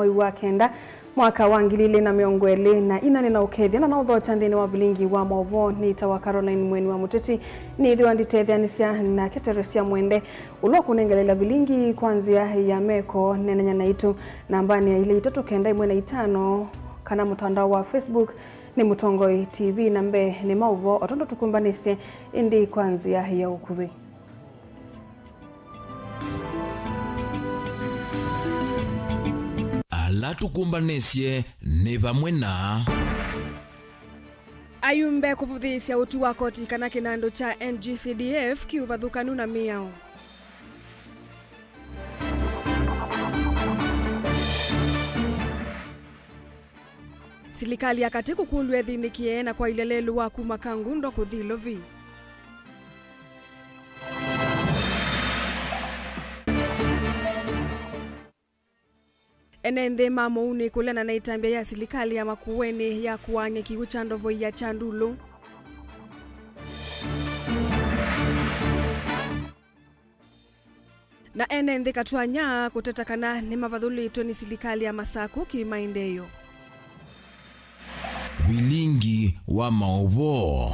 wa kenda mwaka wa 2024 na ukethia na utho chandini wa bilingi wa movo ni tawa Caroline Mweni wa Muteti ni thiwa nditethyanisia na keteresia mwende ulwa kunengelela bilingi kwanzia ya meko nenenya na itu nambani ya ile 395 kana mtandao wa Facebook ni Mutongoi TV nambe ni mauvo otondo tukumbanise indi kwanzia ya ukuvi. Ala tukumbanesie ni vamwe na ayumbe kuvuthisya utu wa koti kana kinando cha NGCDF kiuvathukanu na miao. Silikali ya katiku kulwe thinikie na kwa ilelelu wa kumakangundo kuthilovi. Enende mamouni kulena na itambia ya silikali ya makuweni ya kuwanye kiwu chandovo ya Chandulu. Na enende katuanya kutetakana ni mavadhulito ni silikali ya Masaku kimaendeyo. Bilingi wa maovo.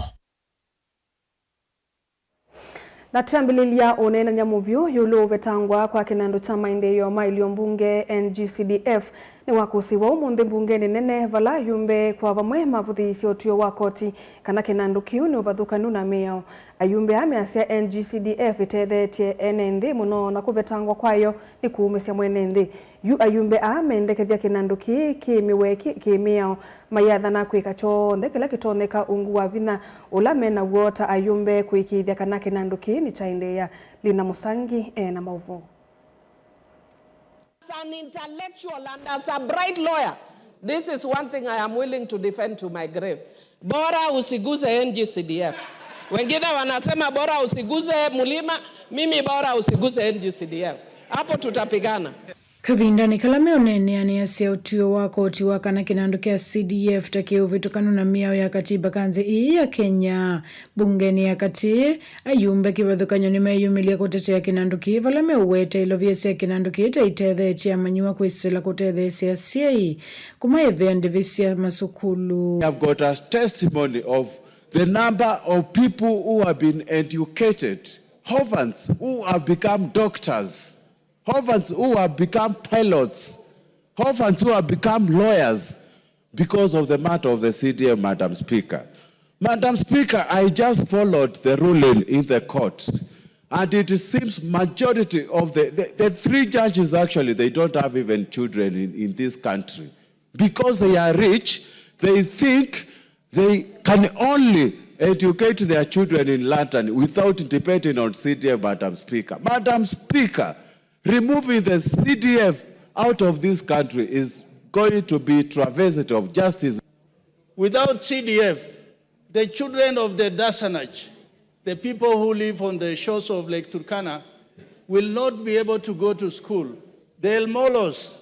Na tambililia onena nyamuvyu yulu vetangwa kwa kinando cha maendeyo mailio mbunge NGCDF ni wakusiwa umunthi mbungeni nene vala yumbe kwa vamwe mavuthisi otio wa koti kana kinando kiu ni uvathukanu na miao. Ayumbe ameasia NGCDF itethetie enenthi muno na kuvetangwa kwayo ni kuumisia mwenenthi. Yu ayumbe amendekethia kinando kimiweki kimiao mayathana kwika chonde kila kitoneka ungu wa vina ulamena wota ayumbe kuikithia kana kinando ni chaindeya Lina Musangi na mauvu. As an intellectual and as a bright lawyer, this is one thing I am willing to defend to my grave. Bora usiguze NGCDF. Wengine wanasema bora usiguze Mulima, mimi bora usiguze NGCDF. Hapo tutapigana. Kavinda ni kalame onene aniasia utio wa koti wa kana kinando kia CDF takio vitokano na miao ya katiba kanze ii ya Kenya. Bungeni ya kati ayumbe kivathukanyo ni meyumilia kutetea kinando kiva lame uwete iloviesi ya kinando kita itethe chia manyua kuisila kutethe sia siai kumaeve andivisi ya masukulu. We have got a testimony of the number of people who have been educated, orphans who have become doctors, orphans who have become pilots, orphans who have become lawyers because of the matter of the CDF, Madam Speaker. Madam Speaker, I just followed the ruling in the court, and it seems majority of the three judges actually, they don't have even children in this country. Because they are rich, they think they can only educate their children in London without depending on CDF, Madam Speaker. Madam Speaker, removing the CDF out of this country is going to be travesty of justice. Without CDF, the children of the Dasanaj, the people who live on the shores of Lake Turkana, will not be able to go to school. The Elmolos,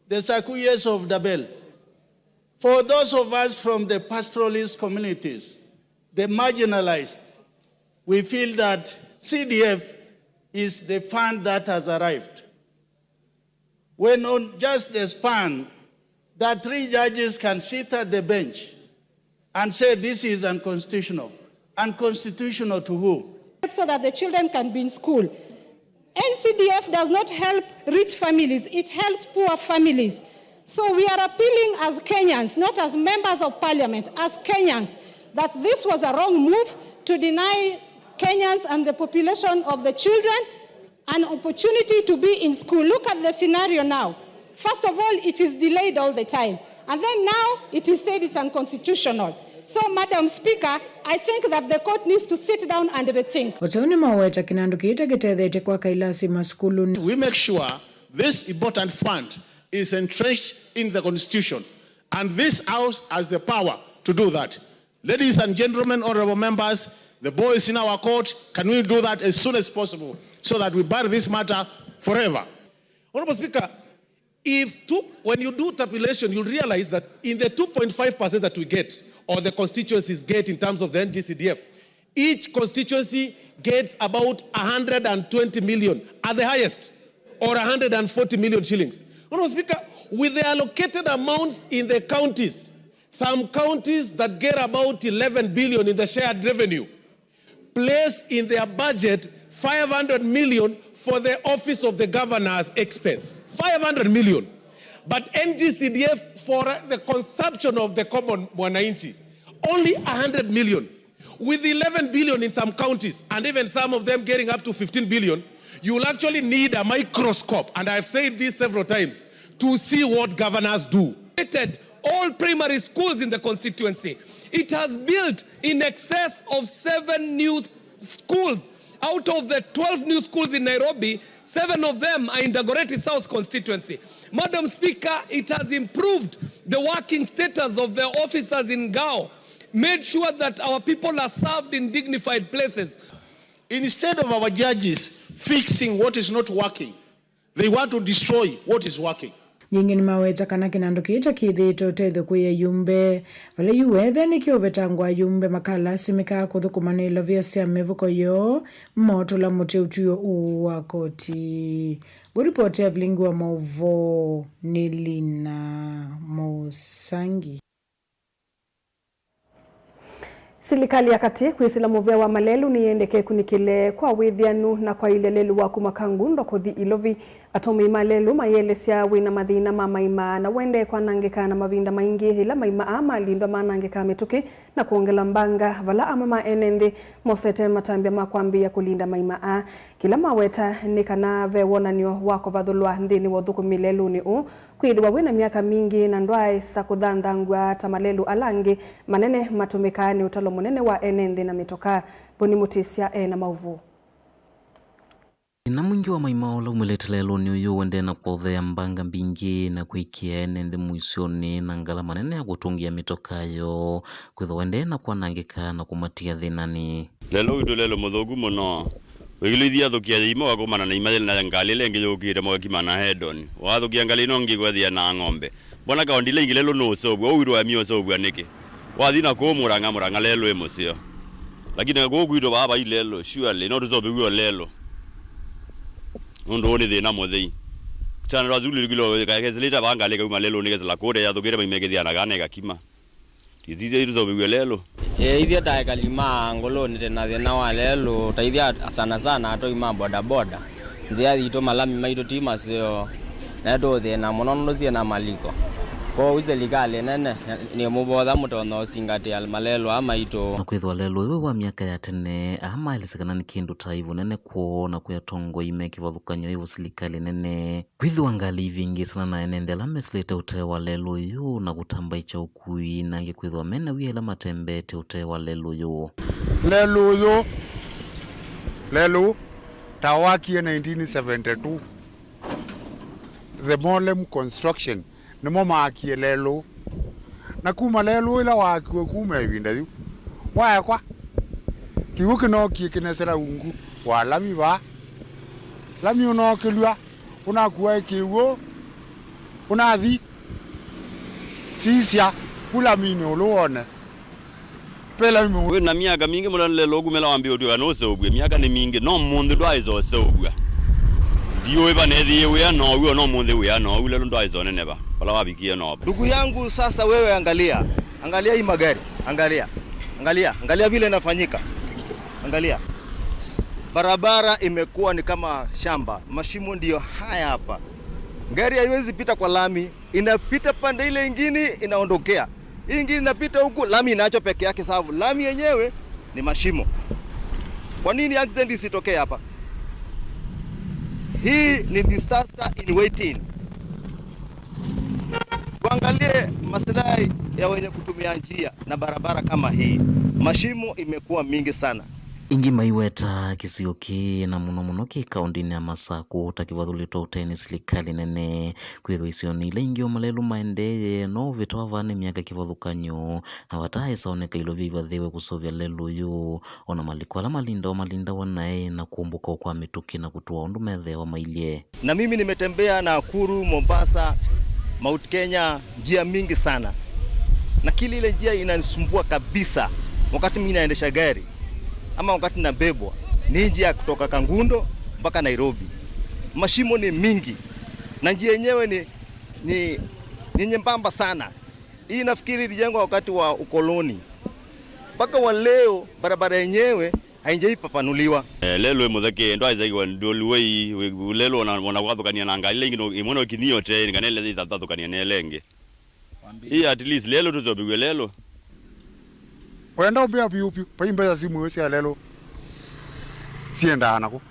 the Sakuyes of Dabel. For those of us from the pastoralist communities, the marginalized, we feel that CDF is the fund that has arrived. When on just the span that three judges can sit at the bench and say this is unconstitutional. Unconstitutional to who? So that the children can be in school. NCDF does not help rich families, it helps poor families. So we are appealing as Kenyans, not as members of parliament, as Kenyans, that this was a wrong move to deny Kenyans and the population of the children an opportunity to be in school. Look at the scenario now. First of all, it is delayed all the time. And then now it is said it's unconstitutional. So, Madam Speaker, I think that the court needs to sit down and rethink. We make sure this important fund is entrenched in the Constitution. And this House has the power to do that. Ladies and gentlemen, honorable members, the boys in our court, can we do that as soon as possible so that we bury this matter forever? Honorable Speaker, when you do tabulation, you'll realize that in the 2.5% that we get, or the constituencies get in terms of the NGCDF, each constituency gets about 120 million at the highest, or 140 million shillings. Honorable Speaker, with the allocated amounts in the counties, some counties that get about 11 billion in the shared revenue, place in their budget 500 million for the office of the governor's expense. 500 million. But NGCDF for the consumption of the common mwananchi, only 100 million. With 11 billion in some counties, and even some of them getting up to 15 billion, you will actually need a microscope, and I've said this several times, to see what governors do. All primary schools in the constituency. It has built in excess of 7 new schools. Out of the 12 new schools in Nairobi, 7 of them are in Dagoretti South constituency. Madam Speaker, it has improved the working status of the officers in Gao, made sure that our people are served in dignified places. Instead of our judges fixing what is not working, they want to destroy what is working. Nyingine maweta kana kinando kita kithito tetho kuya yumbe vale yuwethe nikyo vetangwa yumbe makala simika kuthukumanilo vya cia mivuko yo moto la muteutuyo uwa koti. Guripoti ya Vlingi wa Mauvo Nilina Musangi. Serikali ya kati kwisila muvea wa malelu niendeke kunikile kwa withianu na kwa ilelelu wa kumakangundo kuthi ilovi atomi malelu mayelesya wina mathina mamaima na wende kwa nangeka na mavinda maingi ila maima ama lindwa manangeka mituki na kuongela mbanga vala ama maenende mosete matambia makwambia kulinda maima kila maweta nikana vewonanio wako vathulwa nthini wothuku milelu ni kwithiwa wina miaka mingi na ndwae sa kuthanthangwa ta malelu alangi manene matumikani utalo munene wa enende na mitoka Boni Mutisia na Mauvu. Na mwingi wa maimaola umeletela ni uyu wende na kuothea mbanga mbingi na kuikia enende muisioni na ngala manene ya kutungia mitokayo kwitho wende na kuanangika na kumatia thinani. Lelo uito lelo muthogu muno wigilithia thukia imo wakumana na imathile na ngali lengi yukire mwakimana hedon wathukia ngali nongi gwethia na ng'ombe bona kaondile ingi lelo no sobwa uwirwa mio sobwa niki wathina kumuranga lelo emusio lakini gogwiro baba ilelo surely no tuzobe gwo lelo ndo ni thina muthei chana razuli gilo kakezilita bangale kuma lelo ni kezela kode ya thugire maimegethia na gane gakima tizize tuzobe gwo lelo ithia ta kalima ngoloni tena thina wa lelo taithia sana atoi mambo boda nzia ito malami maito tima sio na ndo thina muno cie na maliko ko uzelikale nene ni mubotha mutono singati almalelo ama ito na kwithwa lelo iwe wa miaka ya tene ama ilisekana ni kindu taivu nene kuona kuya tongo ime kivothukanyo ivo silikali nene kwithwa ngali vingi sana na enende la meslete utewa lelo yu na kutamba icha ukui na nge kwithwa mene wiyela matembete utewa lelo yu lelo tawakie 1972 the Molem construction nimo maakie lelo na kuma lelo ila wakiwe kuma ivinda yu waekwa kiwuki no kikinesera ungu walami ba lami unokilwa unakuwa kiwo unathi sisia kulamini uluone pela mimi na miaka mingi mulo lelo kumela wambio tu no sobwe miaka ni mingi no mundu ndwaizo sobwe dio eba nethi we no we no mundu we no ule ndo aizone neba wala wabikie no. Ndugu yangu sasa wewe angalia hii magari angalia vile inafanyika angalia barabara imekuwa ni kama shamba mashimo ndio haya hapa gari haiwezi pita kwa lami inapita pande ile nyingine inaondokea hii nyingine inapita huku lami inaacho peke yake sababu lami yenyewe ni mashimo. Kwa nini accident isitokee hapa? Hii ni disaster in waiting. Tuangalie maslahi ya wenye kutumia njia na barabara kama hii. Mashimo imekuwa mingi sana. Ingi maiweta kisioki na muno kaundini ya Masaku takivathulitwa uteni silikali nene kwitho isioni ile ingi o malelu maende no vitwa vane miaka kivathukanyo na watae saoneka ilo viva thewe kusovya lelu yu ona maliko ala malinda wanae na kumbuka kwa mituki na kutua undu methewa mailie. Na mimi nimetembea Nakuru, Mombasa, Mount Kenya njia mingi sana na kile ile njia inanisumbua kabisa wakati mimi naendesha gari ama wakati nabebwa ni njia kutoka Kangundo mpaka Nairobi. Mashimo ni mingi na njia yenyewe ni ni nyembamba sana. Hii nafikiri ilijengwa wakati wa ukoloni. Mpaka wa leo barabara yenyewe haijaipapanuliwa. Lelo muthake ndo aizagiwa ndolwei lelo ona gwathukania na ngali ingino imono kinio te nganele zi tathukania ne lenge. Hii at least lelo tuzobigwe lelo. Wenda umbia piupi paimba za simu wese ya lelo. Sienda anako.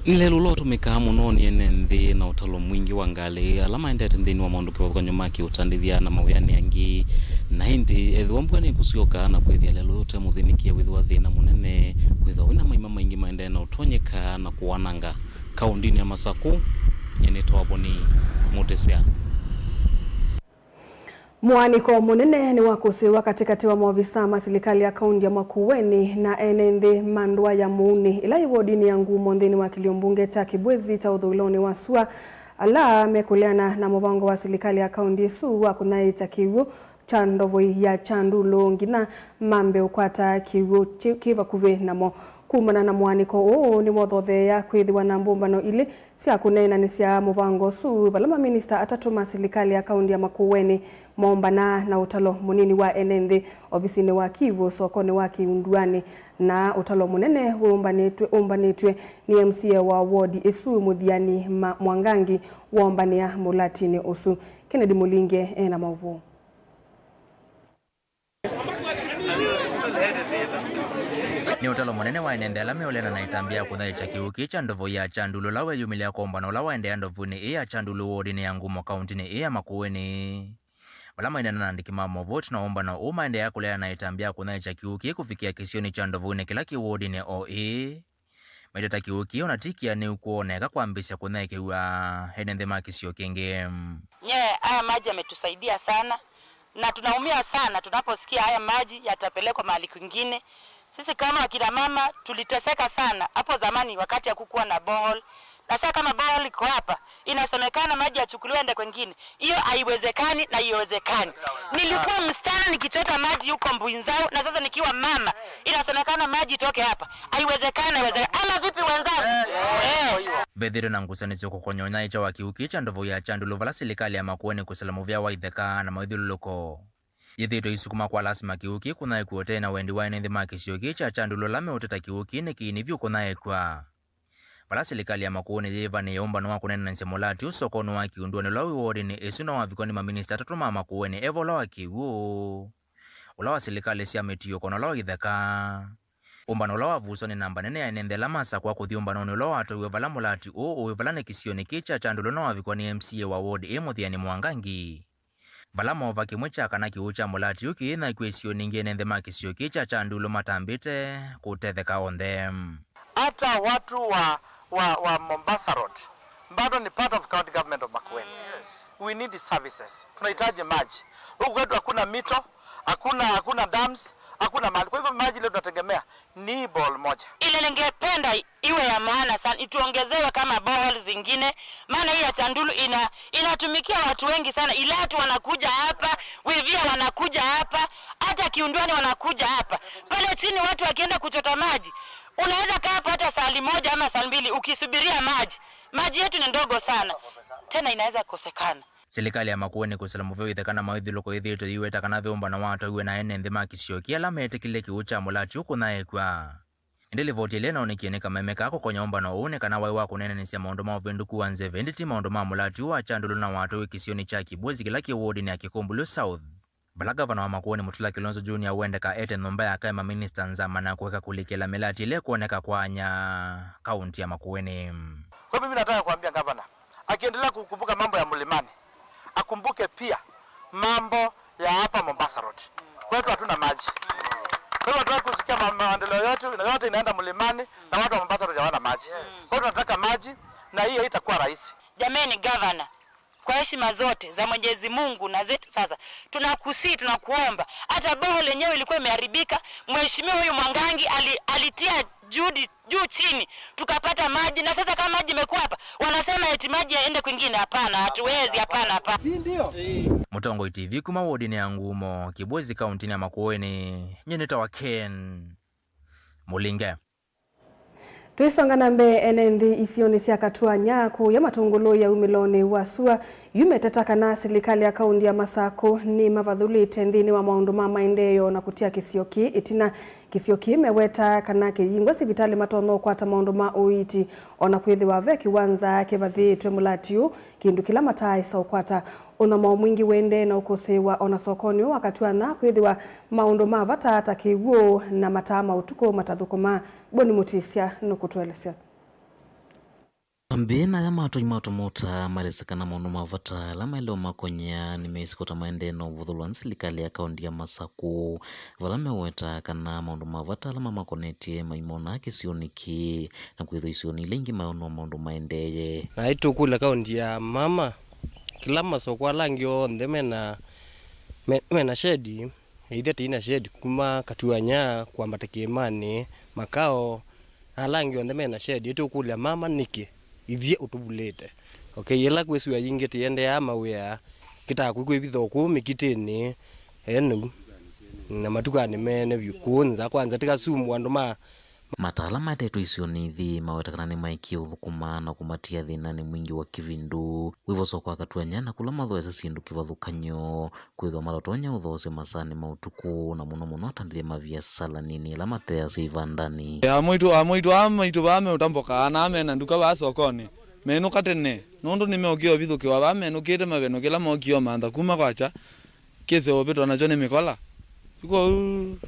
Lelo lo tumika muno ni enenthi na utalo mwingi wa ngali alama endete nthini wa maundu kiwa nyuma ki utandithia na mawiyani yangi na hindi ethwa mbwani kusioka na kwithia lelo yote muthinikia withwa thina munene kwithwa wina maima maingi maende na utonyeka na kuwananga kaundini ya Masaku nyene twaboni Mutesia. Mwaniko munene ni wakusiwa katikati wa maofisa ma serikali ya kaunti ya Makueni na enenthi mandwa ya muuni ila iwodini ya ngumo nthini wa kiliombunge ta Kibwezi ta uthuloni wa Sua ala mekuleana na mubango wa serikali ya kaunti su wa kunaita kiwu cha ndovo ya Chandulo ngina mambe ukwata kiwu kiva kuve namo kumana na mwaniko oo ni mothothea kwithiwa na mbumbano ili cia kunena ni cia mubango su balama minister atatuma serikali ya kaunti ya Makueni mombana na utalo munini wa enenthi ofisini wa Kivu sokoni wa Kiunduani na utalo munene umbanitwe ni MCA wa ward Isu Muthiani Mwangangi wombania mulatini usu. Kennedy Mulinge na mauvu. Ni utalo munene wa enenthi alame olena na itambia kuthaicha kiuki cha ndovo ya Chandulo lawe yumilia kombano lawa endea ndovuni ya Chandulo wardini ya Ngumo kauntini ya Makueni. Balama ina nandiki mamo vote na ombano umaende ya kulea na itambia kuthaicha kiuki kufikia kisioni cha ndovuni kila kiwardini OE. Maitata kiuki onatikia ni ukuoneka kuambisha kuthaikiwa enenthi makisio kingi. Haya maji yametusaidia sana na tunaumia sana tunaposikia haya maji yatapelekwa mahali kwingine. Sisi kama akina mama tuliteseka sana hapo zamani wakati ya kukuwa na borehole. Na sasa kama borehole iko hapa, inasemekana maji yachukuliwe ende kwingine. Hiyo haiwezekani na haiwezekani. Nilikuwa msichana nikichota maji huko Mbuinzao na sasa nikiwa mama inasemekana maji itoke hapa. Haiwezekani, ama vipi wenzangu? Vedhiro na ngusanisi kukonyonya icha wa kiuki cha ndovo ya Chandulo vala serikali ya Makueni kusalamu vya waitheka na maithululuko. Yithito isukuma kwa lasima kiuki kunae kuote na wendi wa enenthi makisio cha Chandulo lame uteta kiuki ni kiinivyo kunae kwa. Vala serikali ya Makueni yiva ni yombano wa kunena nse mulati usokoni wa Kiunduani lawi wodi ni esuna wa vikoni maminista tatuma Makueni evo lawa kiwu. Ulawa serikali siya metiyo kono lawa itheka. Umbano lawa vuso ni namba nene ya enenthi la masa kwa kuthi umbano ni lawa ato uwe vala mulati uwe vala ne kisioni kicha Chandulo na wa vikoni MCA wa wodi Muthiani Mwangangi. Vala mova kimwe cha kana kiucha mulati uki na kwesio ningi enenthi makisio kicha Chandulo matambite kutetheka on them. Hata watu wa Mombasa Road bado ni part of county government of Makueni. We need the services. Tunahitaji maji. Huku kwetu hakuna mito, hakuna dams, hakuna maji. Kwa hivyo maji leo tunategemea ni ball moja. Ile ningependa iwe ya maana sana, ituongezewe kama borehole zingine, maana hii ya Chandulo inatumikia watu wengi sana. Ilatu wanakuja hapa, Wivia wanakuja hapa, hata Kiunduani wanakuja hapa. Pale chini watu wakienda kuchota maji, unaweza kaa hapa hata saa moja ama saa mbili ukisubiria maji. Maji yetu ni ndogo sana. Tena inaweza kukosekana. Serikali ya Makueni kusalamu vyo ithekana maithuluko ithito iwe takana vyomba na watu iwe na enenthi makisio kia mete kile kiucha mulati uku nae kwa. Ndili voti ile naonikiene kama emeka ako kwa nyomba na uone kana wai wako nene nisia maondo mao venduku wa nzeve nditi maondo maa mulati uwa Chandulo na watu wikisioni cha Kibwezi kila kiwodi ni ya Kikumbulu South. Bala gavana wa Makueni Mutula Kilonzo Junior uendeka ete nomba ya kama minista nzama na kuweka kulikela melati ile kuoneka kwa anya kaunti ya Makueni. Kwa mimi nataka kuambia gavana, akiendelea kukumbuka mambo ya mlimani, akumbuke pia mambo ya hapa Mombasa Road. Kwetu hatuna maji. Kwa hiyo tunataka kusikia maendeleo yote inaenda mlimani na watu wa Mombasa Road hawana maji. Kwa hiyo tunataka maji na hiyo haitakuwa rahisi. Jameni gavana, kwa heshima zote za Mwenyezi Mungu na zetu sasa tunakuomba, hata borehole yenyewe ilikuwa imeharibika, mheshimiwa huyu Mwangangi alitia juhudi juu chini tukapata maji, na sasa kama maji imekuwa hapa wanasema eti maji yaende kwingine. Hapana, hatuwezi, hapana. Ndio Mutongo TV kuma wodi ni ya Ngumo Kibwezi kaunti ya Makueni nyeneta wa Ken Mulinge. Tuisongana mbe enendi isioni cia Katuanya ku ya matungulu ya umiloni wasua yumetetaka na serikali ya kaunti ya Masako ni mavathulite nthini wa maundu ma maendeleo na kutia kisioki itina kisioki meweta kana kiyingwa sibitali matono kwata maundu ma uiti ona kwithiwa ve kiwanza kivathitwe mulatiu kindu kila matai sa ukwata ona mwingi wende na ukosewa ona sokoni wakati wana kwithiwa maundu ma vatata kiwuo na matama utuko matathukuma Boni Mutisia nukutuelezea. Mbena ya mato imatomota malesakana maundu mavata lama ileo makonya nimeisikota maendeno vuthulwa serikali ya kaunti ya Masako valame weta kana maundu mavata lama makonetie maimona kisioniki na kwitho isioni lengi maundu maendeye na itu kule kaunti ya mama kila masoko alangyo ndemena mena shedi ithete ina shedi kuma Katuanya kwambata Kiemani makao alangyo ndemena shedi itu kule mama niki ithie utubulete okay yela kwesu ya yingete yende ama wea kita kwibitho ku mikitini enu na matukani mene bikunza kwanza tikasumu andu matala matetu isioni thi mawetakana ni maiki uthukuma na kumatia thina ni mwingi wa kivindu wivoso kwa Katuanya na kula mathoese sindu kivathukanyo kwithwa malotonya uthose masani mautuku na muno atandile mavia sala nini la matea sivandani amaitu vame utamboka na amena nduka va sokoni menu katene nundu nimeokio vithuki wa vame nukite maveno kila mokio mantha kuma kwacha kese obeto na jone mikola siko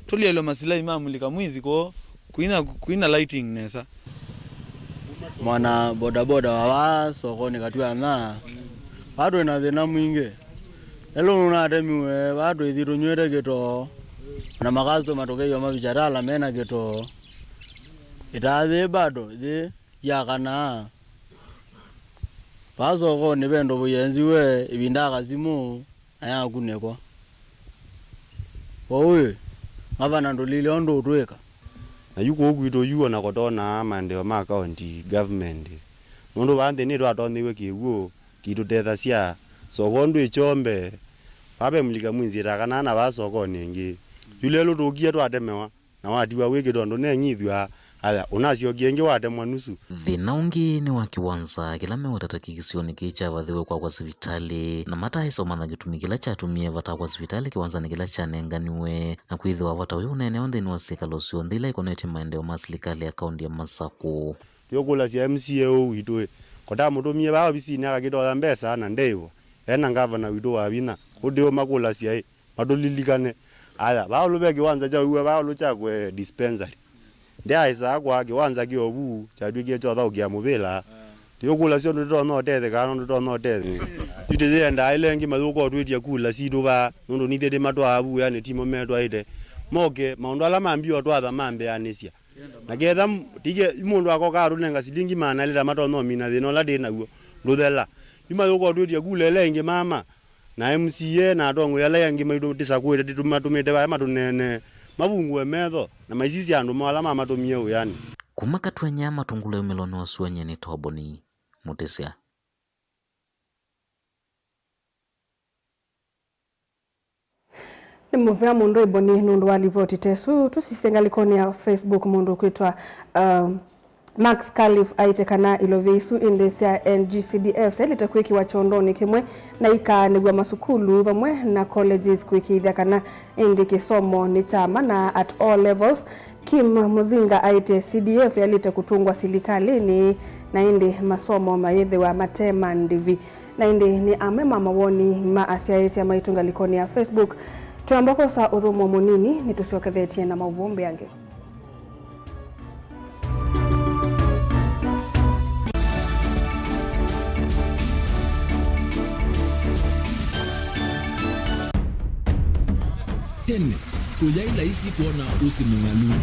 tulielo masilai mamulika mwizi ko kuina lighting nesa mwana bodaboda wa sokoni Katuanya bado ina thina mwingi elo unatemiwe bado ithiru nywete gito na magazo matokeo mabijarala mena gito itathi bado thi yakana bazo ko ni bendo buyenzi we ibinda kazimu aya kunekwa owe ngavana ndolile ondo utweka na yuko gwito yuo na kotona mandeo ma county government mundu bande ni twatoniwe kiwuo kituthetha cia sokondu ichombe babe mulika mwinzi takana na basokoni ngi yulelo tugia twatemewa na watiwa wikito ndo nenyithwa aya unacio kiengi watemwa nusu thina ungi ni wa kiwanza kila mewatata kikisioni kicha vathiwe kwa sivitali na mataiso mana gitumikila cha tumie vata kwa sivitali kiwanza ni kila cha nenganiwe na kwithiwa vata uyu nene onde ni wasikalocio nthila ikonete maendeo ma serikali ya kaunti ya Masako yokula cia MCA uitwe kota mutumie ba obisini akagitoya mbesa na ndevo ena gavana witu wa bina udio makula cia madolilikane aya baulube kiwanza cha uwe baulu cha kwe dispensary ndia isa kwa kiwanza kiobu cha dwikie cho thau kia mubila yokula cio ndo no tethe kana ndo no tethe yuthe nda ile ngi maluko twitia kula sidu ba ndo nithete matwa abu yani timo metwa ite moke maundu ala mambio twatha mambe anisia na getha tige mundu akoka runenga silingi mana leta matono mina thino la dina guo ruthela imaluko twitia kula ile ngi mama na MCA na atongo yala yangi maido tisakwete titumatumite ba matunene mabungu emetho na maisisi andu mala mamatumie uyani kuma Katuanya matungule umiloni wasuenye ni Boni Mutisia. Ni muvea mundu iboni nundu walivoti tesu tusisengalikoni ya Facebook mundu kwitwa Max Calif aitekana iloveisu indesi ya NGCDF selite kwiki wa chondoni kimwe na ikanigwa masukulu vamwe na colleges kwiki idhakana indi kisomo ni chama na at all levels Kim Muzinga aite CDF yalite kutungwa silikalini na indi masomo mayethe wa matema ndivi na indi ni amema mawoni ma asiaisi ya maitunga likoni ya Facebook tuambako sa udhumo munini ni tusiokethetie na mauvumbi yange. Tene, kuyaila isi kuona usi mungalu.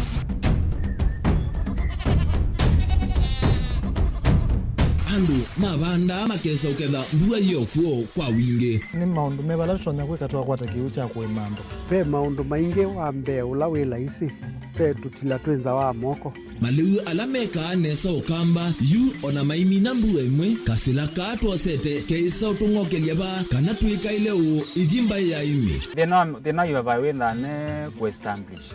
Andu, mabanda, makesa uketha, mbua hiyo kuo kwa wingi. Ni maundu mebala tutonya kwikatwa kwa takiu cha kuimando. Pe maundu maingi wa mbe ula wila isi. Pe tutila twenza wa moko. maliu alameka nesa ukamba yu ona maimi nambu emwe kasila katwa sete keisa utungokelia ba kana tuika ile u ithimba ya imi they know you have win than ku establish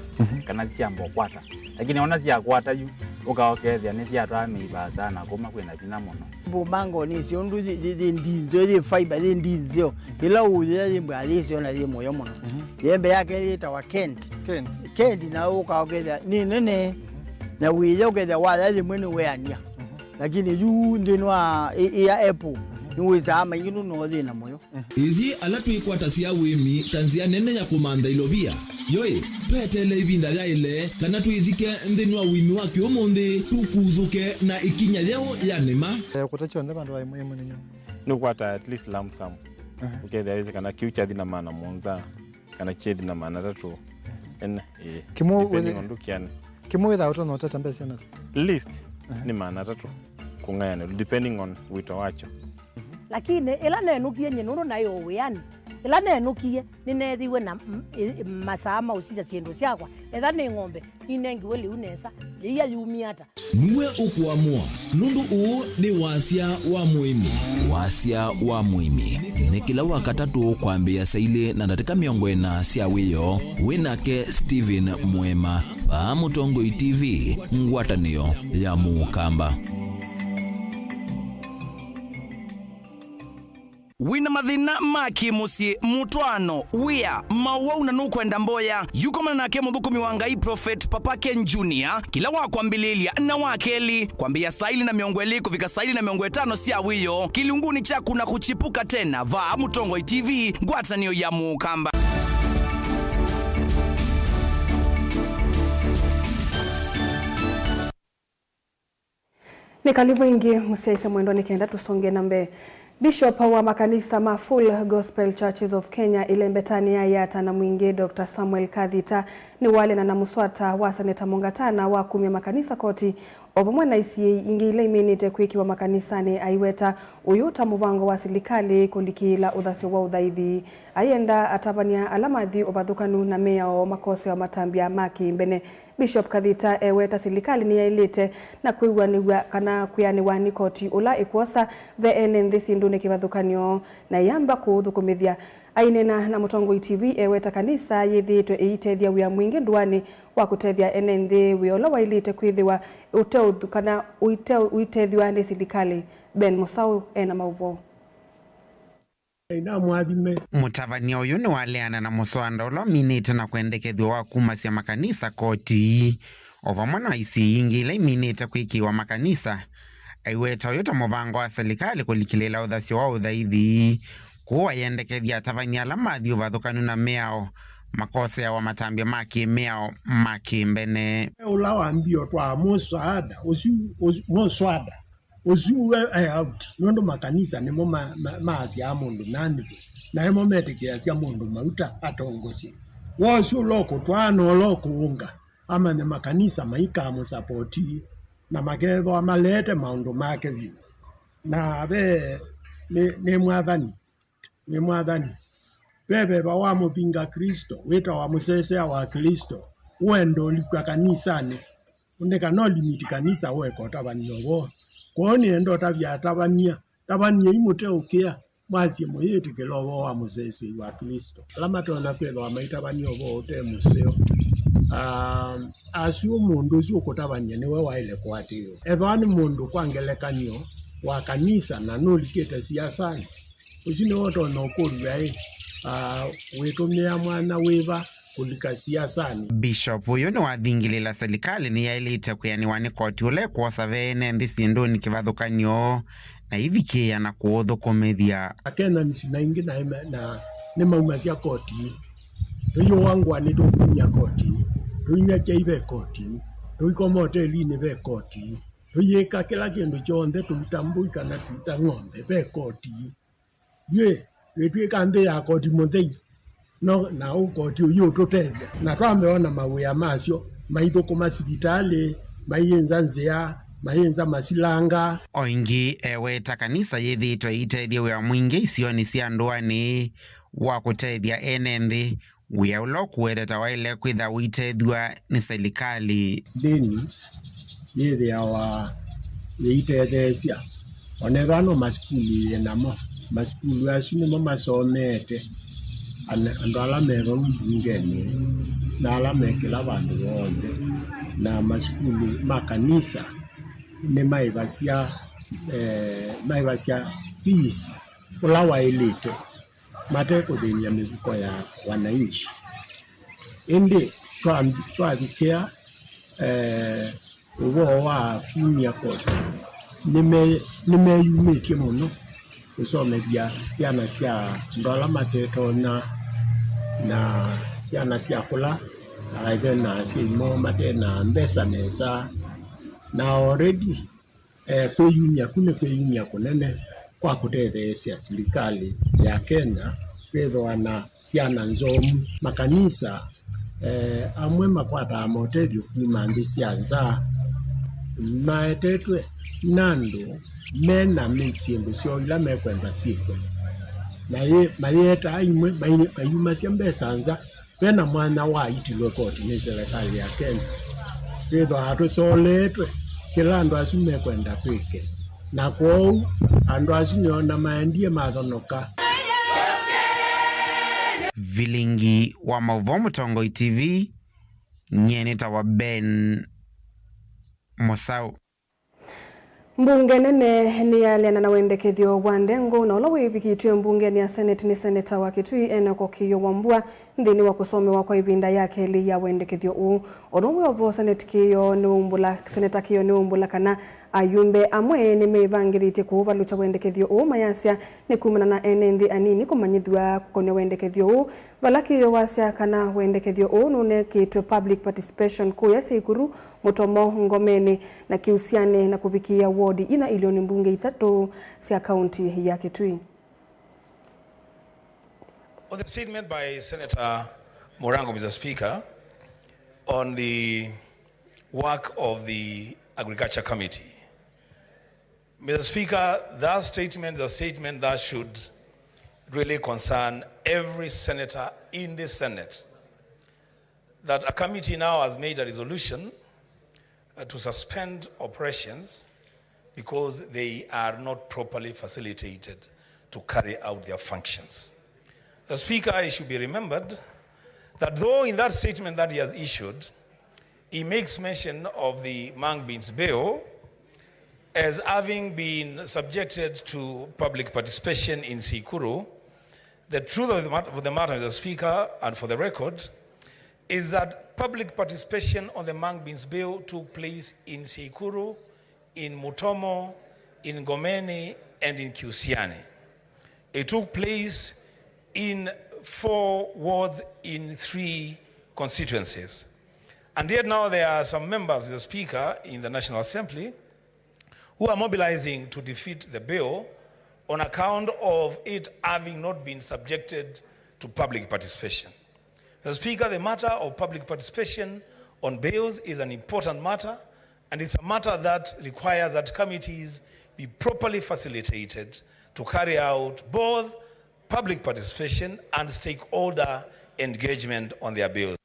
kana siambo kwata lakini ona sia kwata yu ukaokethia ni sia twa miba sana kuma kwina bina muno bumango ni siondu ndizo ile fiber ndizo ila uye mbali sio na ile moyo muno yembe yake ile tawa Kent na ukaokethia ni nene na wiye ukethia wala ile mwene weania lakini yu ndinwa ya Apple niweza ama yinu no thina moyo ithi ala twikwata cia wimi tanzia nene ya kumanda ilobia yoi petele ibinda ya ile kana twithike nthini wa wimi wa kiumuthi tukuthuke na ikinya leo ya nema kutacho ndaba ndo aimo nyo no kwata at least lump sum okay there is kana future dina maana monza kana chedi na maana tatu kimo ndukiani kimo without no tata mbese na list ni maana tatu kungayana depending on wito wacho lakini ila nenukie nyenuru nayo wiani ila nenukie ninethiwe na masama usija ciendo ciakwa etha ni ng'ombe inengiwe liu nesa iria yumi ata niwe ukuamua nundu uu ni wasia wa muimi ni kila wakatatu kwambia saile na ndatika miongo ena cia wiyo winake Steven Mwema pa Mutongoi TV ngwatanio ya Mukamba. Wina mathina maki musi mutwano wia mawauna nukwenda mboya yuko manake muthukumi wa Ngai Prophet Papa Ken Jr. kila wakwambililia na wakeli kwambia saili na miongo eli kufika saili na miongo 5 cia wiyo kilunguni chaku na kuchipuka tena va Mutongoi TV ngwatanio ya Mukamba. Nikalivu ingi musiaisa mwendo nikienda tusonge nambe. Bishop wa makanisa ma Full Gospel Churches of Kenya ilembetania yata na mwingi Dr. Samuel Kadhita ni wale na namuswata wa Seneta Mungatana wa kumia makanisa koti ovumwe na isi ingi ile imenite kwiki wa makanisa ni aiweta uyuta muvango wa silikali kundikila uthasi wa udhaithi ayenda atavania alamadhi ovathukanu na meya o makose wa matambia maki mbene. Bishop Kadhita eweta silikali ni yailite na kuiwaniwa kana kuyaniwa ni koti ula ikuosa VN nthisi ndune kivathukanio na yamba kuthukumithia ainena na Mutongoi TV eweta kanisa yithitwe iitethia wia mwingi ndwani wa kutethia NND wiola wailite kwithiwa uteuthu kana uitethiwa ni silikali. Ben Musau ena mauvo ina mwathime mutavania uyu ni waleana na muswanda ulo minite na kuendekethwa wa kuma cia makanisa koti ovamwe na isi ingi ila iminite kwikiwa makanisa aiweta uyu ta muvango wa serikali kulikilila uthasyo wa uthaithi kuwa yendekethia atavania ala mathi uvathukanu na meao makosea wa matambia maki meao maki mbene ula wambio twa muswada muswada usiwe out nondo makanisa nimo maasi amundu nandi na emo meteke cia mundu mauta atongoci wosu loko twano loko unga ama ne makanisa maika mu support na magetho amalete maundu make vi na be ne mwathani bebe ba wa mupinga Kristo weta wa musese wa Kristo wendo likwa kanisani undeka no limit kanisa weko tabanyobo kwoni endo tabania imute ukia mwasi moyeti kelowo wa musesi wa Kristo lamatona kwelo amaitabania obo te museo asio mundu sio kotabania ni wewe ile kwatio evani mundu kwangelekanio wa kanisa na nolikete siasani usine woto no kolwe wetomea mwana weva kulika siasani. Bishop uyu ni wathingilila serikali ni yailite kuyaniwa ni koti ule kuosa VN nthisi nduni kivathukanio na ivikia na kuuthukumithia akena nisina ingi na ni mauma cia koti tuyo wangu ani tukunya koti tuinya chaive koti tuiko moteli ni ve koti tuyeka kila kindu chonde tutambuika na tutang'ombe ve koti ye tuika nde ya koti muthei no na ukoti uyu tutethia na twameona mawia macio maithuku masibitali maienza nzia maienza masilanga oingi eweta kanisa yithitwe itethia wia mwingi isioni cia ndwani wa kutethia NND wia ulo kuereta waile kwitha uitethua ni serikali deni yithiawa yiitethecia onethano maskuli enamo maskuli acio nimo masomete andu ala meva mbungeni na ala mekila vandu vonthe na maskuli makanisa ni maivacia peace ula wailite matekuthinia mivuko ya wananchi indi twathikia uvoo wa kumia kote nimeyumitie muno kusomethia ciana cia ndola matetona na ciana cia kula aithe na cimo matena mbesa nesa na already kwiyumia kunene kwa kutethecia serikali ya Kenya kwithwa na ciana nzomu makanisa amwe makwata motethio kuma nthi cia nza maetetwe nandu mena mitindu cio ila mekwenda sikwe na mayeta imwe mayuma cia mbesa nza pena mwana wa itilwe koti ni serikali ya Kenya kwithwa atusoletwe kila andu acio mekwenda kwike na kwou andu acio niona maendie mathonoka. Vilingi wa Mauvoo Mutongoi TV nyeneta wa Ben Mosau. Mbunge nene ni aliana na wendekethio wa Ndengo na ula wivikitwe mbungeni ya Senate ni seneta wa Kitui Enoch Okiya Wambua nthini wa kusomewa kwa ivinda yake li ya wendekethio uu onomwe ovo seneta kiyo ni umbula kana ayumbe amwe ni mevangirite kuvalucha wendekethio uu mayasya ni kumana na enenthi anini kumanyithwa kukonia wendekethio uu valakiyo wasya kana wendekethio uu nunekitwe public participation kuya Sikuru Mutomo Ngomeni na kiusiane na kuvikia wodi ina ilioni mbunge itatu cia kaunti ya Kitui. On the statement by Senator Morango, Mr. Speaker, on the work of the Agriculture Committee. Mr. Speaker, that statement is a statement that should really concern every senator in the Senate. That a committee now has made a resolution to suspend operations because they are not properly facilitated to carry out their functions. The Speaker, it should be remembered that though in that statement that he has issued, he makes mention of the Mang Beans bill as having been subjected to public participation in Sikuru, the truth of the matter, Mr. Speaker, and for the record, is that public participation on the Mang Beans bill took place in Sikuru, in Mutomo, in Ngomeni, and in Kiusiani. It took place in 4 wards in 3 constituencies. And yet now there are some members, Mr. Speaker, in the National Assembly who are mobilizing to defeat the bill on account of it having not been subjected to public participation. Mr. Speaker, the matter of public participation on bills is an important matter, and it's a matter that requires that committees be properly facilitated to carry out both public participation and stakeholder engagement on their bills.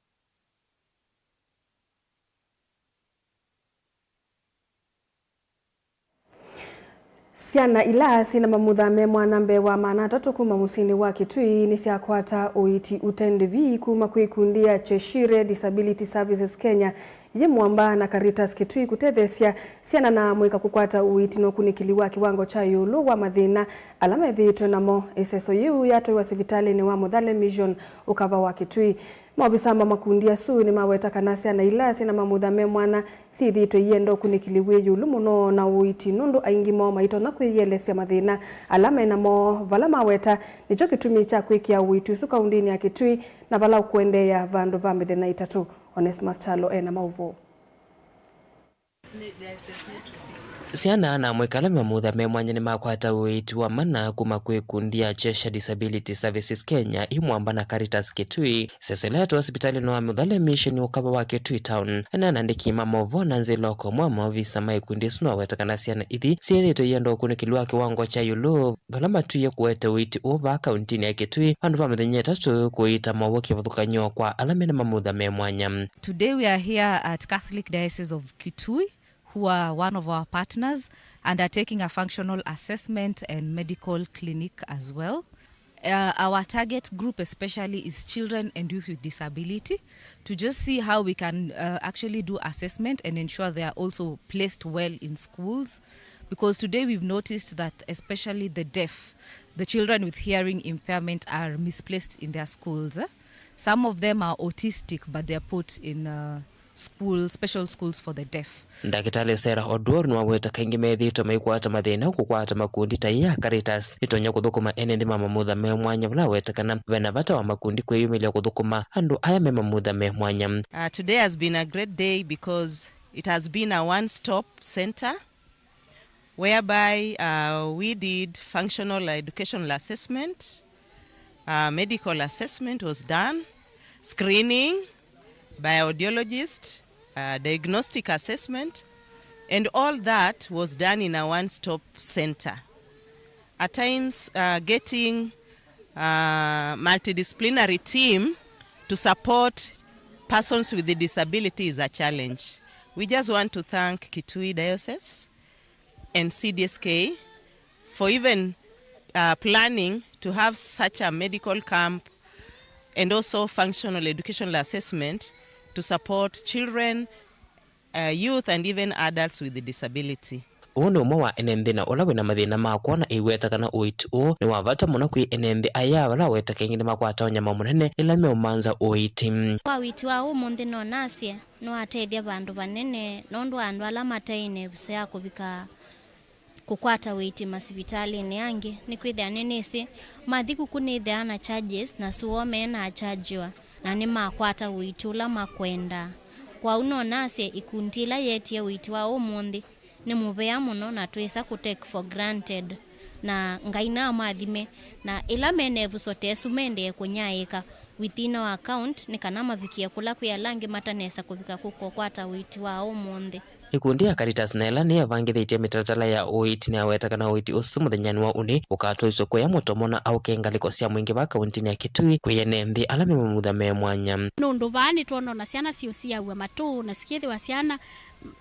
Ciana ila sina mamuthame mwanambe wa manatatu kuma musini wa Kitui ni ciakwata uiti utendevi kuma kwikundia Cheshire Disability Services Kenya ye mwamba na Caritas Kitui kutethecia ciana na mwika kukwata uiti no kunikiliwa kiwango cha yulu wa mathina alama ithitwe namo iseso yu yatwa sivitali ni wa Muthale Mission ukava wa Kitui. Maofisa makundia su ni maweta kanasi na ilasi na mamuthame mwana si thitwe yendo kunikiliwe yulu muno na uiti nundu aingimo maito na kwiyelesia mathina alama namo vala maweta nicho kitumi cha kwikia uiti su kaundini ya Kitui na vala kuendea vandu va mithina itatu. Onesmus Chalo ena mauvo. Ciana na mwikala mamuthame mwanya ni makwata uiti wa mana kuma kwikundia Cheshire Disability Services Kenya imwamba na Caritas Kitui seseleto hospitali no Muthale Mission ukaba wa Kitui Town na nandiki mamovo na nziloko mwamo visa maikundi suna wetakana ciana ithi cielito yendo kunikilwa kiwango cha yulu bala matuye kuweta uiti over kauntini ya Kitui andu va mithenya tatu kuita mawo kivuthukanyo kwa alamena mamuthame mwanya. Today we are here at Catholic Diocese of Kitui, who are one of our partners, undertaking a functional assessment and medical clinic as well. Our target group especially is children and youth with disability, to just see how we can actually do assessment and ensure they are also placed well in schools. Because today we've noticed that especially the deaf, the children with hearing impairment are misplaced in their schools. Some of them are autistic, but they're put in special schools for the deaf. Ndagitari Sarah Oduor nwaweta kaingi methito maikwata mathina kukwata makundi ta ya Caritas itonya kuthukuma ene mama mutha me mwanya bula wetakana vena bata wa makundi kwiyumilia kuthukuma andu aya mema mutha me mwanya. Today has been a great day because it has been a one-stop center whereby we did functional educational assessment, medical assessment was done, screening by audiologist, diagnostic assessment, and all that was done in a one-stop center. At times, getting a multidisciplinary team to support persons with a disability is a challenge. We just want to thank Kitui Diocese and CDSK for even planning to have such a medical camp and also functional educational assessment to support children, youth, and even adults with a disability. Uno mwa enendina ola wina mathina makwa na iweta kana oiti o ni wavata muno kwi enendi aya wala weta kengine makwata onyama munene ila me umanza oiti. Kwa witi wa umundi no nasia no ateithia bandu banene nondu andu ala mataine busa kubika kukwata witi masibitali ni yange ni kwithia nenesi mathiku kunithia na charges na suome na chargewa na ni makwata witi ula makwenda kwa uno nasia ikundila yetie witi wa umundi ni muvea muno na twesa ku take for granted na ngaina mathime na ila menevu sote sumende kunyaika within our account ni kana mavikia kula kwa langi matanesa kubika kuko kwata witi wa umundi. Ikundi ya Caritas nela ni avangithitie mitaratara ya oiti ni aweta kana oiti usu muthenyani wa uni ukatwa isoko ya mutomona au kengaliko cia mwingi wa kaunti ya Kitui kwiyene nthi ala me mutha me mwanya. Nundu bani tuonona ciana cia wa matu na skithi wa ciana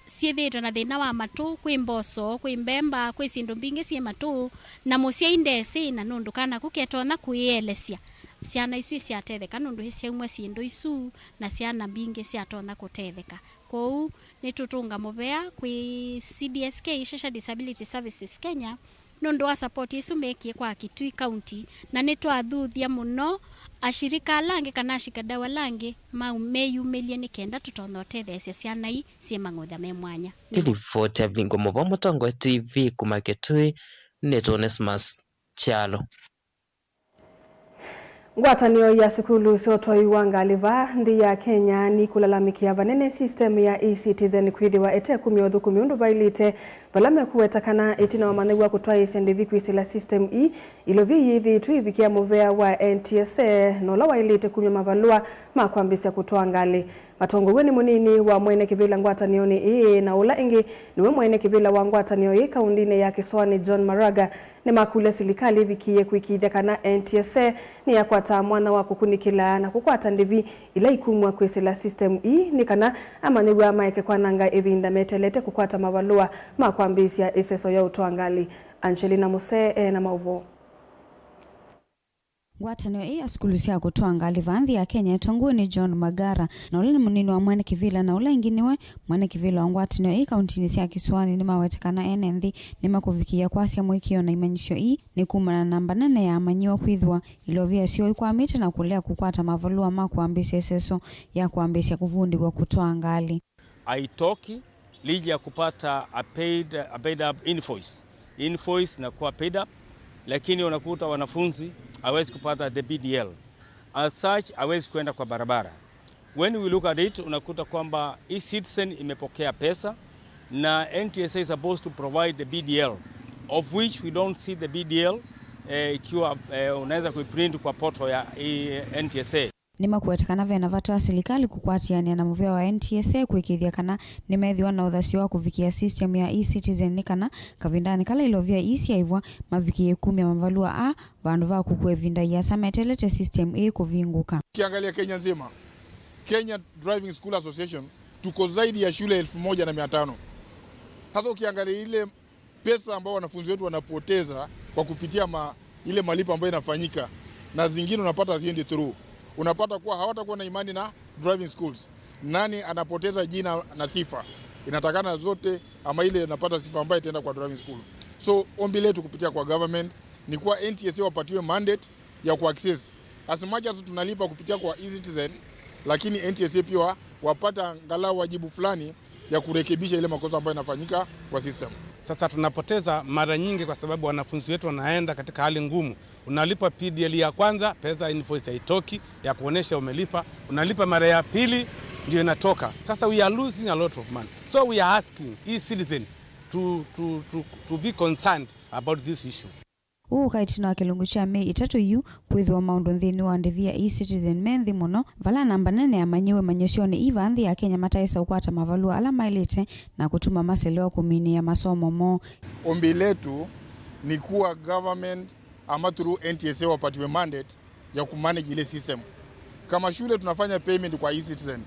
ciethitwe na thina wa matu kwi mboso kwi mbemba kwi sindu mbingi cie matu na mucia indesi na nundu kana kuketona kuielesia ciana isu ciatetheka nundu hicia umwe cindu isu na ciana mbingi ciatona kutetheka kou ni tutunga muvea kwi CDSK Social Disability Services Kenya nundu wa support isu mekie kwa Kitui County na ni twathuthia muno ashirika lange kana ashikadawa lange meyumilie ni kenda tutona utethecia ciana i cie mang'utha me mwanya. Telefoti ya Vingo Muvo Mutongo TV kuma Kitui ni Onesmus Chalo. Ngwatanio ya sukulu siotoi wanga liva ndi ya Kenya ni kulalamikia vanene system ya e-citizen kwithiwa ete kumiothu kumiundu vailite valame kuwetakana itina wa manegwa kutwa isendevi kwisila system i ilovi yithi tuivikia muvea wa NTSA nola wailite kunywa mavalua makwambisya kutoa ngali. Matongo weni munini wa mwene kivila ngwatanio ni ii na ula ingi niwe mwene kivila wa ngwatanio ii kaundine ya Kiswani John Maraga ni makule silikali vikie kuikithia kana NTSA ni ya kwata mwana wa kukunikila na kukwata ndivi ila ikumwa kwisila system ii ni kana amanigwa maike kwa nanga evinda metelete kukwata mavalua makwambisya iseso ya utoa ngali. Angelina Muse na Mauvo. Ngwatanio ii ya sukulu cia kutoa ngali vanthi ya Kenya tongu ni John Magara na ule ni munini wa mwene kivila na ule inginiwe mwene kivila wa ngwatanio ii kauntini cia Kiswani ni mawetekana ene nthi ni makuvikia kwa cia mwikio na imanyisyo ii ni kumana namba nene ya amanyiwa kwithwa ilovia sio ikwamite na kulea kukwata mavalua makuambisya seso ya kuambisya kuvundiwa kutoa ngali. Aitoki liji ya kupata a paid up invoice na kuwa paid up, lakini unakuta wanafunzi hawezi kupata the BDL. As such, hawezi kwenda kwa barabara. When we look at it, unakuta kwamba e-citizen imepokea pesa na NTSA is supposed to provide the BDL, of which we don't see the BDL ikiwa unaweza kuiprint kwa portal ya NTSA. Ni makuwetekana vena vatu wa serikali kukwatiania na muvea wa NTSA kuikithia kana ni methiwa na uthasio wa kuvikia system ya e-citizen ni kana kavindani kala ilovia isi ya hivwa mavikie 10 ya mavalua a vandu va kukue vinda ya sametelete system e kuvinguka. Kiangalia Kenya nzima, Kenya Driving School Association tuko zaidi ya shule 1500 Hata ukiangalia ile pesa ambao wanafunzi wetu wanapoteza kwa kupitia ile malipo ambayo inafanyika, na zingine unapata ziendi through, unapata kuwa hawatakuwa na imani na driving schools. Nani anapoteza jina na sifa? Inatakana zote ama ile inapata sifa ambayo itaenda kwa driving school. So ombi letu kupitia kwa government ni kuwa NTSA wapatiwe mandate ya kuaccess as much as tunalipa kupitia kwa eCitizen, lakini NTSA pia wapata angalau wajibu fulani ya kurekebisha ile makosa ambayo yanafanyika kwa system. Sasa tunapoteza mara nyingi kwa sababu wanafunzi wetu wanaenda katika hali ngumu. Unalipa PDL ya kwanza, pesa invoice haitoki ya kuonesha umelipa. Unalipa mara ya pili ndio inatoka. Sasa we are losing a lot of money. So we are asking eCitizen to be concerned about this issue. Kaitino kilungu cha Mei 3 kwithwa maundu nthini wa ndivia eCitizen menthi muno vala namba nene ya manyiwe manyosioni iva nthi ya Kenya mataisa ukwata mavalua ala mailite na kutuma maselewa kumini ya masomo mo. Ombi letu ni kuwa government ama through NTSA wapatiwe mandate ya kumanage ile system. Kama shule tunafanya payment kwa eCitizen,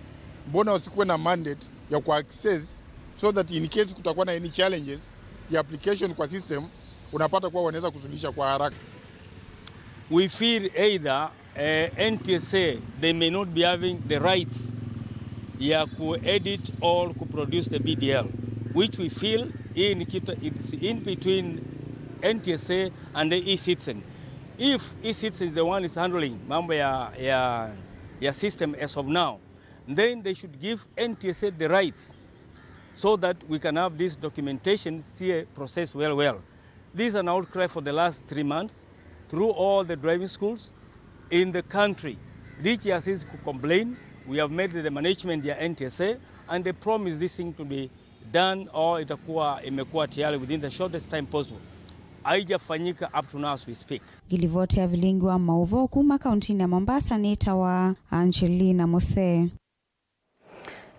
mbona wasikuwe na mandate ya kuaccess so that in case kutakuwa na any challenges ya application kwa system, unapata kuwa wanaweza kusuluhisha kwa haraka. We feel either NTSA they may not be having the rights ya ku-edit or ku-produce the BDL, which we feel it's in between NTSA and the eCitizen. If eCitizen is the one is handling mambo ya system as of now, then they should give NTSA the rights so that we can have this documentation processed well. This is an outcry for the last 3 months through all the driving schools in the country. DHS could complain. We have made the management ya NTSA and they promise this thing to be done or imekuwa tayari within the shortest time possible. Haijafanyika up to now as we speak. Gilivote ya vilingi wa mauvo kuma kauntini ya Mombasa ni tawa Angelina Mose.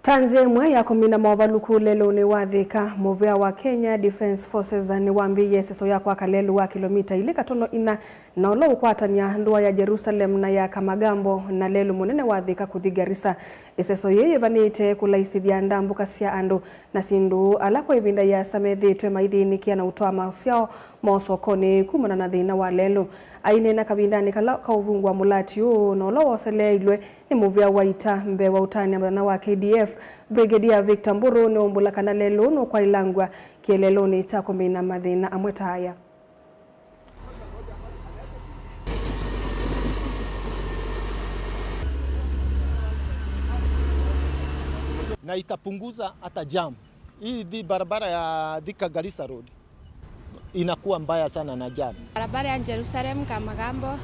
Tanzia imwe ya kumina mwavaluku lelo ni wathika movea wa Kenya Defence Forces ni wambiye seso ya kwa kalelu wa kilomita ili katono ina na ulo ukwatania ndua ya Jerusalem na ya Kamagambo na lelu munene wathika kuthigarisa seso yeye vanite kulaisithia ndambu kasia ando na sindu ala kwa ivinda ya samethitwe maithini kia na utoa mausiao mosokoni kumana na thina wa lelu aine na kavindani kala kauvungu wa mulati na ulo wasele ilwe ni movea waita mbe wa utani amdana wa KDF Brigadier Victor Mburu ni umbula kana lelu no kwa ilangwa kielelo ni takumbina mathina amweta haya. Na itapunguza hata jam. Hii barabara ya Thika Garissa Road inakuwa mbaya sana na jam. Barabara ya Jerusalem Kamagambo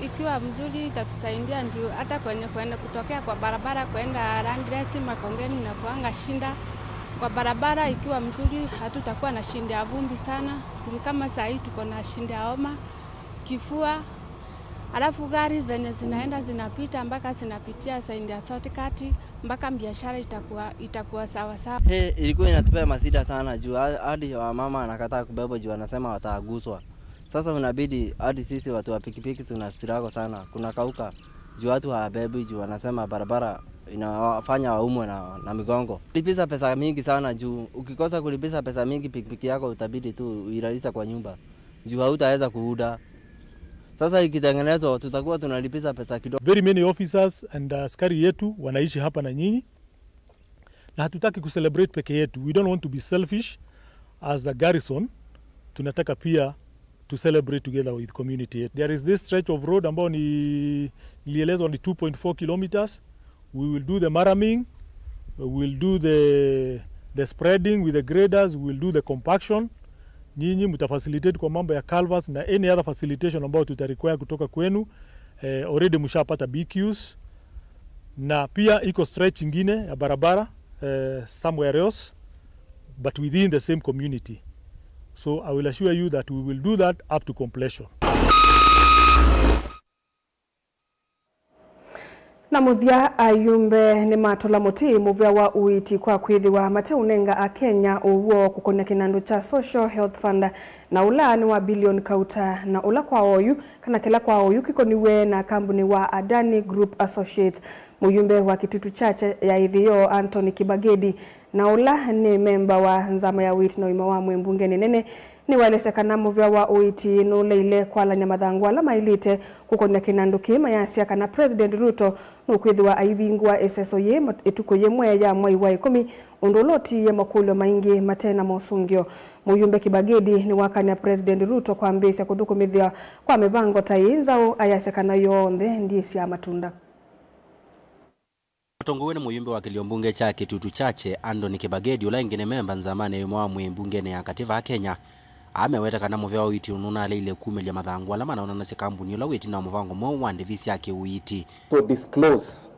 ikiwa mzuri itatusaidia ndio hata kwenda kutokea kwa barabara kwenda Landresi Makongeni na kuanga shinda. Kwa barabara ikiwa mzuri hatutakuwa na shinda ya vumbi sana. Ndio kama saa hii tuko na shinda ya homa, kifua. Alafu gari venye zinaenda zinapita mpaka zinapitia saindi ya shortcut mpaka biashara itakuwa sawa sawa. Ilikuwa inatupea masida sana juu hadi mama anakataa kubeba juu anasema wataguswa. Sasa unabidi hadi sisi watu wa pikipiki tunastruggle sana. Kuna kauka juu watu hawabebi juu wanasema barabara inafanya waumwe na migongo. Lipiza pesa mingi sana juu ukikosa kulipiza pesa mingi pikipiki yako utabidi tu uilalisha kwa nyumba. Juu hautaweza kuuda. Sasa ikitengenezwa tutakuwa tunalipiza pesa kidogo. Very many officers and askari yetu wanaishi hapa na nyinyi. Na hatutaki kucelebrate peke yetu. We don't want to be selfish as a garrison. Tunataka pia to celebrate together with community. There is this stretch of road ambao nilielezwa ni 2.4 kilometers. We will do the maraming, we will do the spreading with the graders, we will do the compaction. Nyinyi mtafacilitate kwa mambo ya culverts na any other facilitation ambao tutarequire kutoka kwenu. Already mshapata BQs na pia iko stretch ingine ya barabara somewhere else but within the same community. So I will assure you that we will do that up to completion. Na muthia ayumbe ni matola muti muvya wa uiti kwa kwithiwa mateunenga a Kenya uwo kukonya kinandu cha Social Health Fund na ula ni wa bilioni kauta na ula kwa oyu kana kila kwa oyu kikoniwe na kampuni wa Adani Group Associates. Muyumbe wa kitutu chache ya idhiyo Anthony Kibagedi na ula ni memba wa nzama ya witi na uima wa mbunge nene ni walesekana muvya wa uiti nule ile kwa la nyamadhangu ala mailite kukonya kinanduki mayasi kana President Ruto nukwithwa aivingwa SSOye etuko yemwe ya mwai wa 10 undoloti ya makulo maingi matena mosungio muyumbe Kibagedi ni wakanya President Ruto kwa mbesi ya kuthukumithia kwa mivango tainzao ayasekana yonde ndisi ya matunda. Mutongo wene muyumbe wa kiliombunge cha Kitutu Chache Anthony Kibagedi ula ingine memba nzamane yumwa mbunge ne ya kativa Kenya ameweta kana muvya wa witi ununa ile 10 ya madhangu ala mana unana se kampuni ula witi na muvango mo wande visi yake uiti. So disclose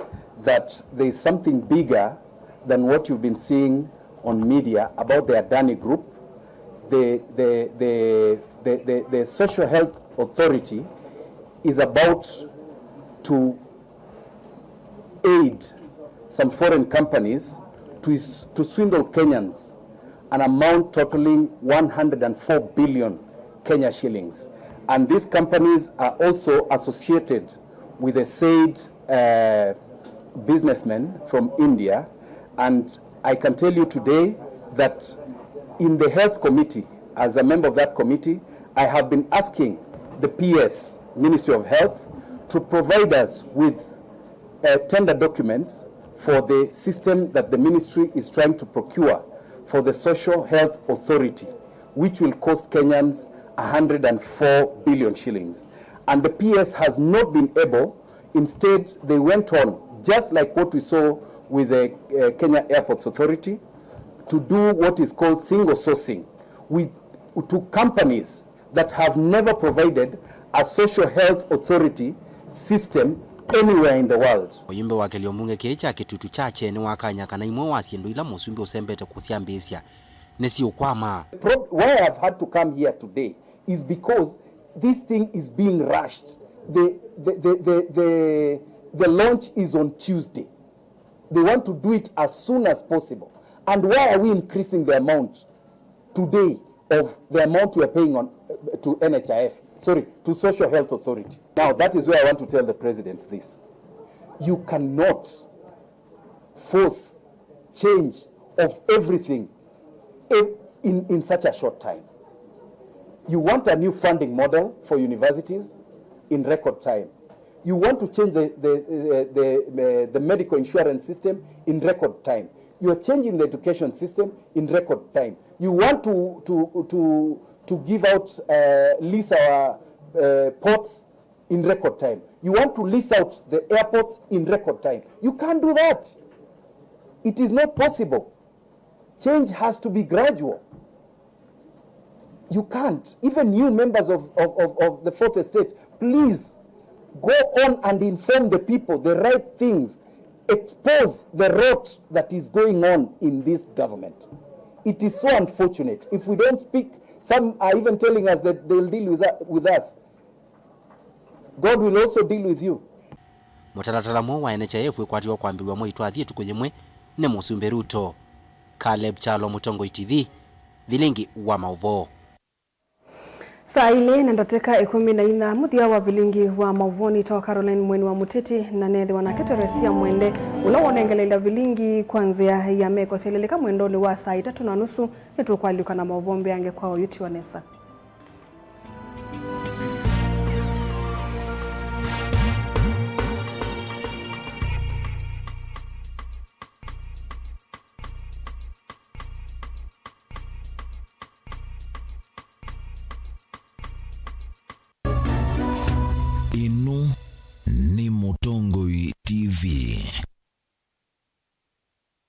that there is something bigger than what you've been seeing on media about the Adani Group. The Social Health Authority is about to aid some foreign companies to swindle Kenyans an amount totaling 104 billion Kenya shillings. And these companies are also associated with a said businessman from India. And I can tell you today that in the Health Committee, as a member of that committee, I have been asking the PS, Ministry of Health, to provide us with tender documents for the system that the ministry is trying to procure for the Social Health Authority, which will cost Kenyans 104 billion shillings. And the PS has not been able, instead they went on, just like what we saw with the Kenya Airports Authority, to do what is called single sourcing to companies that have never provided a social health authority system anywhere in the world. Muyumbe wa kiliombunge kicha Kitutu Chache ni wakanya kana imwe wasiendo ila musumbi usembete kusiambisia nesi ukwama. Why I've had to come here today is because this thing is being rushed. The launch is on Tuesday. They want to do it as soon as possible. And why are we increasing the amount today of the amount we are paying on to NHIF? Sorry, to Social Health Authority. Now, that is where I want to tell the President this. You cannot force change of everything in such a short time. You want a new funding model for universities in record time. You want to change the medical insurance system in record time. You are changing the education system in record time. You want to give out, lease our ports in record time. You want to lease out the airports in record time. You can't do that. It is not possible. Change has to be gradual. You can't. Even new members of the Fourth Estate, please go on and inform the people the right things. Expose the rot that is going on in this government. It is so unfortunate. If we don't speak, some are even telling us that they will deal with us. God will also deal with you. Mutaratara mo wa NHIF wekwatiwa kwambiwa mo itwathie tukuyemwe ne musumbe Ruto. Caleb Chalo, Mutongo TV, vilingi wa mauvo. Saa ile nandateka 14 muthia wa vilingi wa mauvoni tawa Caroline Mweni wa Muteti na nethi wanaketeresia mwende ula wonengelela vilingi kwanzia ya meko seleleka mwendoni wa saa 3:30 netukwaliuka na mauvombe yange kwa yuti wanesa.